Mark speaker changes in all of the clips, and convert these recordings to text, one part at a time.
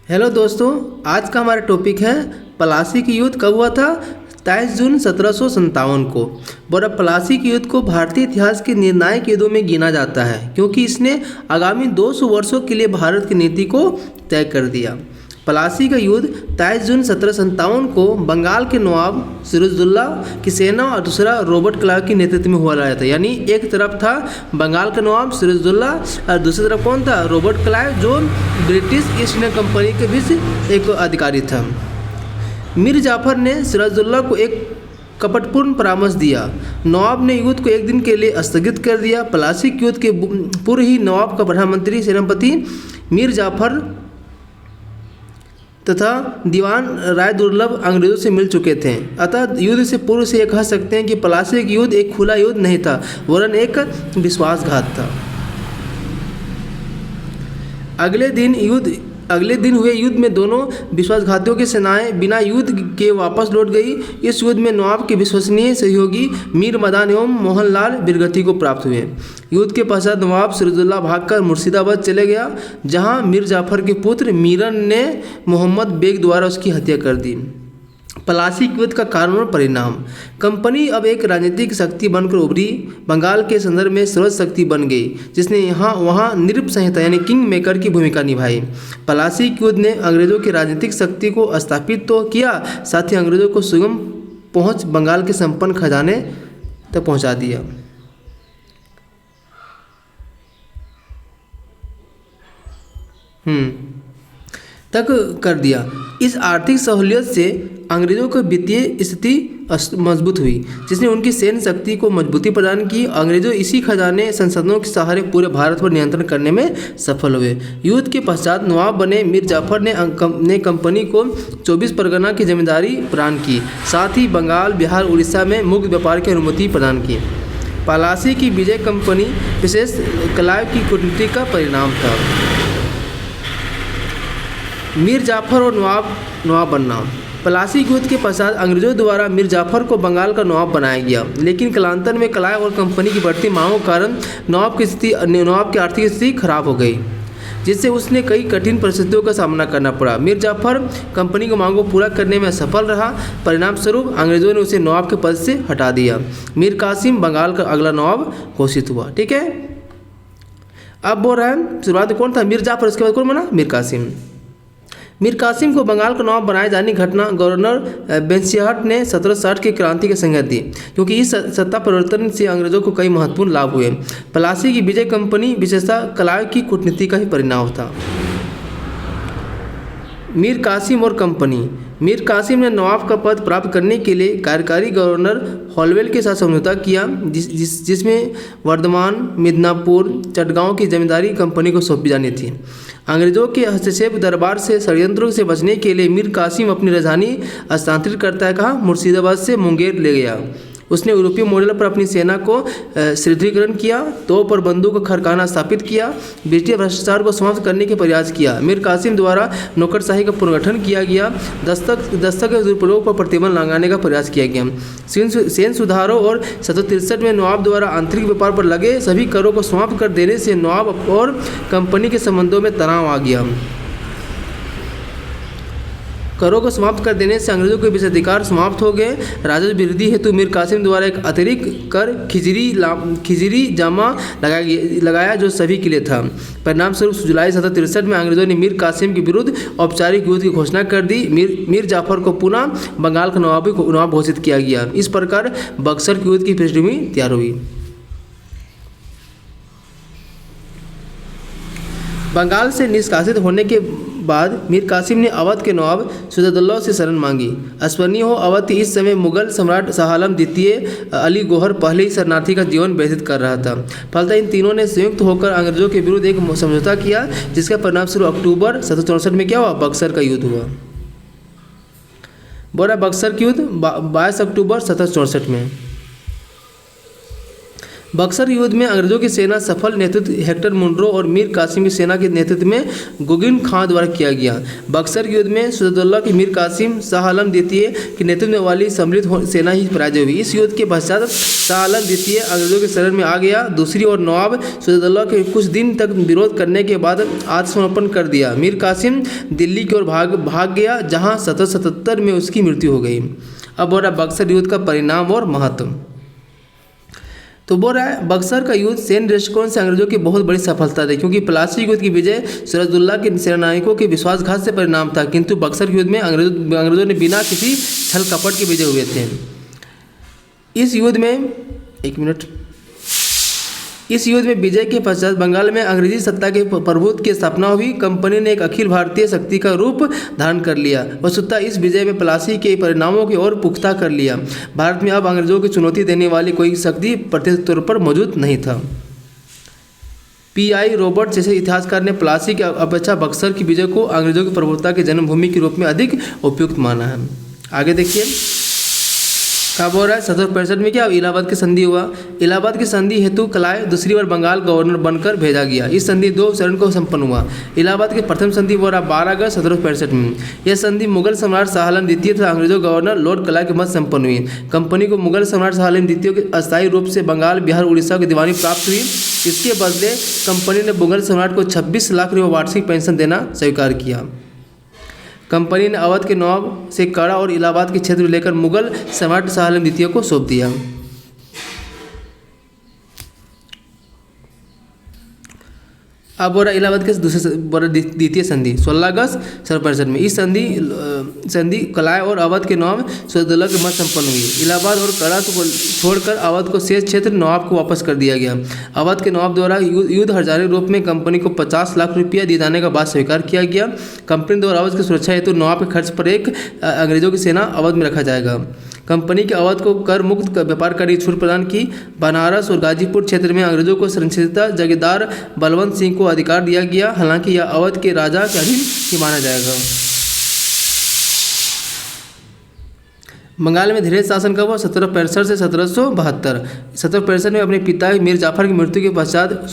Speaker 1: Hello दोस्तों, आज का हमारा टॉपिक है प्लासी की युद्ध कब हुआ था। 23 जून 1757 को। और प्लासी की युद्ध को भारतीय इतिहास के निर्णायक युद्धों में गिना जाता है क्योंकि इसने आगामी 200 वर्षों के लिए भारत की नीति को तय कर दिया। प्लासी का युद्ध 23 जून 1757 को बंगाल के नवाब सिराजुद्दौला की सेना और दूसरा रॉबर्ट क्लाइव के नेतृत्व में हुआ था। यानी एक तरफ था बंगाल का नवाब सिराजुद्दौला और दूसरी तरफ कौन था? रॉबर्ट क्लाइव, जो ब्रिटिश ईस्ट इंडिया कंपनी के बीच एक अधिकारी था। मीर जाफर ने सिराजुद्दौला को एक कपटपूर्ण परामर्श दिया। नवाब ने युद्ध को एक दिन के लिए स्थगित कर दिया। प्लासी के युद्ध के पूर्व ही नवाब का प्रधानमंत्री सेनापति मीर जाफर तथा दीवान राय दुर्लभ अंग्रेजों से मिल चुके थे। अतः युद्ध से पूर्व से ये कह सकते हैं कि प्लासी का युद्ध एक खुला युद्ध नहीं था, वरन एक विश्वासघात था। अगले दिन हुए युद्ध में दोनों विश्वासघातियों की सेनाएं बिना युद्ध के वापस लौट गई। इस युद्ध में नवाब के विश्वसनीय सहयोगी मीर मदान एवं मोहनलाल वीरगति को प्राप्त हुए। युद्ध के पश्चात नवाब सिराजुद्दौला भागकर मुर्शिदाबाद चले गया, जहां मीर जाफर के पुत्र मीरन ने मोहम्मद बेग द्वारा उसकी हत्या कर दी। प्लासी के युद्ध का कारण और परिणाम। कंपनी अब एक राजनीतिक शक्ति बनकर उभरी, बंगाल के संदर्भ में सर्वोच्च शक्ति बन गई, जिसने यहाँ वहाँ नृप संहिता यानी किंग मेकर की भूमिका निभाई। प्लासी के युद्ध ने अंग्रेजों की राजनीतिक शक्ति को स्थापित तो किया, साथ ही अंग्रेजों को सुगम पहुँच बंगाल के संपन्न खजाने तक पहुँचा दिया। तक कर दिया। इस आर्थिक सहूलियत से अंग्रेजों की वित्तीय स्थिति मजबूत हुई, जिसने उनकी सैन्य शक्ति को मजबूती प्रदान की। अंग्रेजों इसी खजाने संसाधनों के सहारे पूरे भारत पर नियंत्रण करने में सफल हुए। युद्ध के पश्चात नवाब बने मीर जाफर ने कंपनी को 24 परगना की जिम्मेदारी प्रदान की, साथ ही बंगाल, बिहार, उड़ीसा में मुक्त व्यापार की अनुमति प्रदान की। प्लासी की विजय कंपनी विशेष क्लाइव की कूटनीति का परिणाम था। मीर जाफर और नवाब बनना। प्लासी युद्ध के पश्चात अंग्रेजों द्वारा मीर जाफर को बंगाल का नवाब बनाया गया, लेकिन कालांतर में क्लाइव और कंपनी की बढ़ती मांगों के कारण नवाब की आर्थिक स्थिति खराब हो गई, जिससे उसने कई कठिन परिस्थितियों का सामना करना पड़ा। मीर जाफर कंपनी की मांगों को पूरा करने में असफल रहा। परिणाम स्वरूप अंग्रेजों ने उसे नवाब के पद से हटा दिया। मीर कासिम बंगाल का अगला नवाब घोषित हुआ। ठीक है, अब बोल रहा है शुरुआत में कौन था? मीर जाफर। उसके बाद कौन बना? मीर कासिम। मीर कासिम को बंगाल का नवाब बनाए जाने की घटना गवर्नर बेंसिहट ने 1760 की क्रांति के संकेत दी, क्योंकि इस सत्ता परिवर्तन से अंग्रेजों को कई महत्वपूर्ण लाभ हुए। प्लासी की विजय कंपनी विशेषतः क्लाइव की कूटनीति का ही परिणाम था। मीर कासिम और कंपनी। मीर कासिम ने नवाब का पद प्राप्त करने के लिए कार्यकारी गवर्नर हॉलवेल के साथ समझौता किया, जिसमें वर्धमान, मिदनापुर, चटगांव की जिम्मेदारी कंपनी को सौंपी जानी थी। अंग्रेजों के हस्तक्षेप दरबार से षड्यंत्रों से बचने के लिए मीर कासिम अपनी राजधानी स्थानांतरित करता है कहा मुर्शिदाबाद से मुंगेर ले गया। उसने यूरोपीय मॉडल पर अपनी सेना को सुदृढ़ीकरण किया, तो पर बंदूक का खरकाना स्थापित किया, ब्रिटिश भ्रष्टाचार को समाप्त करने के प्रयास किया। मीर कासिम द्वारा नौकरशाही का पुनर्गठन किया गया, दस्तक के दुरुपयोग पर प्रतिबंध लगाने का प्रयास किया गया। सैन्य सुधारों और 1763 में नवाब द्वारा आंतरिक व्यापार पर लगे सभी करों को समाप्त कर देने से नवाब और कंपनी के संबंधों में तनाव आ गया। करों को समाप्त कर देने से अंग्रेजों के विशेषाधिकार समाप्त हो गए। राजस्व वृद्धि हेतु मीर कासिम द्वारा एक अतिरिक्त कर खिजरी जामा लगाया जो सभी के लिए था। परिणाम स्वरूप जुलाई 1763 में अंग्रेजों ने मीर कासिम के विरुद्ध औपचारिक युद्ध की घोषणा कर दी। मीर जाफर को पुनः बंगाल का नवाब घोषित किया गया। इस प्रकार बक्सर के युद्ध की पृष्ठभूमि तैयार हुई। बंगाल से निष्कासित होने के बाद मीर कासिम ने अवध के नवाब सिराजुद्दौला से शरण मांगी। स्मरणीय हो, अवध इस समय मुगल सम्राट शाह आलम द्वितीय अली गौहर पहले ही शरणार्थी का जीवन व्यतीत कर रहा था। फलतः इन तीनों ने संयुक्त होकर अंग्रेजों के विरुद्ध एक समझौता किया, जिसका परिणाम स्वरूप अक्टूबर 1764 में क्या हुआ? बक्सर का युद्ध हुआ। बक्सर का युद्ध 22 अक्टूबर 1764 में। बक्सर युद्ध में अंग्रेजों की सेना सफल नेतृत्व हेक्टर मुनरो और मीर कासिम की सेना के नेतृत्व में गुगिन खां द्वारा किया गया। बक्सर युद्ध में सुजदुल्ला की मीर कासिम शाह आलम द्वितीय के नेतृत्व वाली सम्मिलित सेना ही पराजय हुई। इस युद्ध के पश्चात शाह आलम द्वितीय अंग्रेजों के शरण में आ गया। दूसरी ओर नवाब सुजदुल्ला के कुछ दिन तक विरोध करने के बाद आत्मसमर्पण कर दिया। मीर कासिम दिल्ली की ओर भाग गया, जहाँ 1777 में उसकी मृत्यु हो गई। अब हो रहा बक्सर युद्ध का परिणाम और महत्व। तो बोल रहा है बक्सर का युद्ध सैन्य दृष्टिकोण से अंग्रेजों की बहुत बड़ी सफलता थी, क्योंकि प्लासी युद्ध की विजय सिराजुद्दौला के सेनानायकों के विश्वासघात से परिणाम था, किंतु बक्सर युद्ध में अंग्रेजों ने बिना किसी छल कपट के विजय हुए थे। इस युद्ध में विजय के पश्चात बंगाल में अंग्रेजी सत्ता के प्रभुत्व की स्थापना हुई। कंपनी ने एक अखिल भारतीय शक्ति का रूप धारण कर लिया। वस्तुतः इस विजय में प्लासी के परिणामों की ओर पुख्ता कर लिया। भारत में अब अंग्रेजों की चुनौती देने वाली कोई शक्ति प्रत्यक्ष तौर पर मौजूद नहीं था। P.I. रॉबर्ट जैसे इतिहासकार ने प्लासी की अपेक्षा बक्सर की विजय को अंग्रेजों की प्रभुत्व के जन्मभूमि के रूप में अधिक उपयुक्त माना है। आगे देखिए कब हो रहा है 1765 में क्या इलाहाबाद की संधि हुआ। इलाहाबाद की संधि हेतु कलाय दूसरी बार बंगाल गवर्नर बनकर भेजा गया। इस संधि 2 चरण को संपन्न हुआ। इलाहाबाद की प्रथम संधि हो रहा 12 अगस्त 1765 में। यह संधि मुगल सम्राट शाह आलम द्वितीय तथा अंग्रेजों गवर्नर लॉर्ड कलाय के मध्य संपन्न हुई। कंपनी को मुगल सम्राट शाह आलम द्वितीय के अस्थायी रूप से बंगाल, बिहार, उड़ीसा की दीवानी प्राप्त हुई। इसके बदले कंपनी ने मुगल सम्राट को 26 लाख रुपये वार्षिक पेंशन देना स्वीकार किया। कंपनी ने अवध के नवाब से कड़ा और इलाहाबाद के क्षेत्र लेकर मुगल सम्राट शाह आलम द्वितीय को सौंप दिया। अब बोरा इलाहाबाद के द्वितीय संधि 16 अगस्त 1765 में। इस संधि कलाय और अवध के नवाब सिराजुद्दौला के मध्य संपन्न हुई। इलाहाबाद और कड़ा को छोड़कर अवध को शेष क्षेत्र नवाब को वापस कर दिया गया। अवध के नवाब द्वारा युद्ध हर्जारी रूप में कंपनी को 50 लाख रुपया दिए जाने का बात स्वीकार किया गया। कंपनी द्वारा अवध की सुरक्षा हेतु नवाब के खर्च पर एक अंग्रेजों की सेना अवध में रखा जाएगा। कंपनी के अवध को कर मुक्त व्यापार करने की छूट प्रदान की। बनारस और गाजीपुर क्षेत्र में अंग्रेजों को संरक्षित जगीरदार बलवंत सिंह को अधिकार दिया गया। हालांकि यह अवध के राजा के अधीन ही माना जाएगा। बंगाल में धीरे शासन कब हुआ 1765 से 1772। 1765 में अपने पिता मीर जाफर की मृत्यु के पश्चात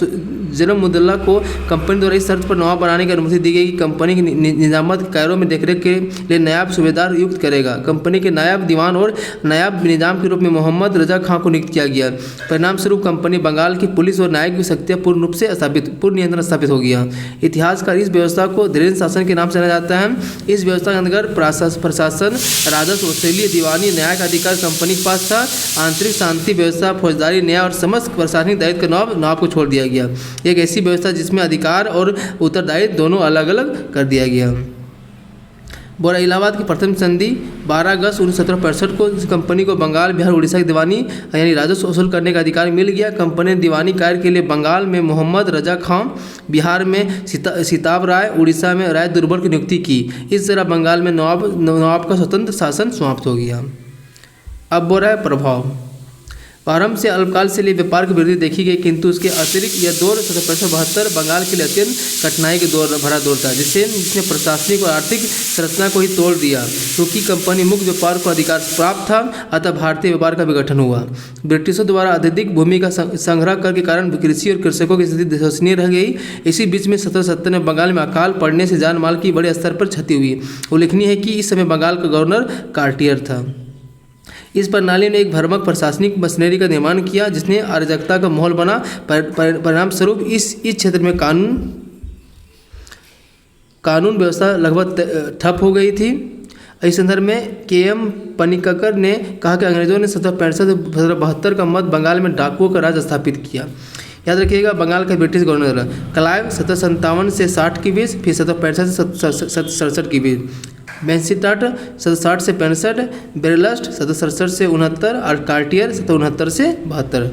Speaker 1: जनमुद्दौला को कंपनी द्वारा इस शर्त पर नवाब बनाने की अनुमति दी गई कि कंपनी की निजामत कायरों में देखरेख के लिए नायब सूबेदार नियुक्त करेगा। कंपनी के नायब दीवान और नायब निजाम के रूप में मोहम्मद रजा खां को नियुक्त किया गया। परिणाम स्वरूप कंपनी बंगाल की पुलिस और न्यायिक की शक्तियाँ पूर्ण नियंत्रण स्थापित हो गया। इतिहासकार इस व्यवस्था को धीरेन्द्र शासन के नाम से जाना जाता है। इस व्यवस्था के अंतर्गत प्रशासन, राजस्व, वसूली, दीवानी, न्याय का अधिकार कंपनी के पास था। आंतरिक शांति व्यवस्था, फौजदारी, न्याय और समस्त प्रशासनिक दायित्व नवाब को छोड़ दिया गया। एक ऐसी व्यवस्था जिसमें अधिकार और उत्तरदायित्व दोनों अलग अलग कर दिया गया। बोरा इलाहाबाद की प्रथम संधि 12 अगस्त 1765 को कंपनी को बंगाल, बिहार, उड़ीसा की दीवानी यानी राजस्व वसूल करने का अधिकार मिल गया। कंपनी ने दीवानी कार्य के लिए बंगाल में मोहम्मद रजा खां, बिहार में सिताब राय, उड़ीसा में राय दुर्बल की नियुक्ति की। इस तरह बंगाल में नवाब का स्वतंत्र शासन समाप्त हो गया। अब बोरा है प्रभाव। प्रारंभ से अल्पकाल से लिए व्यापार की वृद्धि देखी गई, किंतु उसके अतिरिक्त यह दौर 1772 बंगाल के लिए अत्यंत कठिनाई के भरा दौर था, जिसने प्रशासनिक और आर्थिक संरचना को ही तोड़ दिया। क्योंकि कंपनी मुक्त व्यापार को अधिकार प्राप्त था, अतः भारतीय व्यापार का विघटन हुआ। ब्रिटिशों द्वारा अत्यधिक भूमि का संग्रह कर के कारण कृषि और कृषकों की स्थिति शोचनीय रह गई। इसी बीच में 1770 में बंगाल में अकाल पड़ने से जान माल की बड़े स्तर पर क्षति हुई। उल्लेखनीय है कि इस समय बंगाल का गवर्नर कार्टियर था। इस प्रणाली ने एक भ्रामक प्रशासनिक मशीनरी का निर्माण किया, जिसने अराजकता का माहौल बना। परिणाम स्वरूप इस क्षेत्र में कानून व्यवस्था लगभग ठप हो गई थी। इस संदर्भ में KM पनिक्कर ने कहा कि अंग्रेजों ने 1765 से 1772 का मध्य बंगाल में डाकुओं का राज स्थापित किया। याद रखिएगा बंगाल का ब्रिटिश गवर्नर क्लाइव 1757 से 60 के बीच, फिर 1765 से 67 के बीच, बेंसिटाट 1760 से 65, बेरलस्ट 1767 से 69 और कार्टियर 1769 से 72।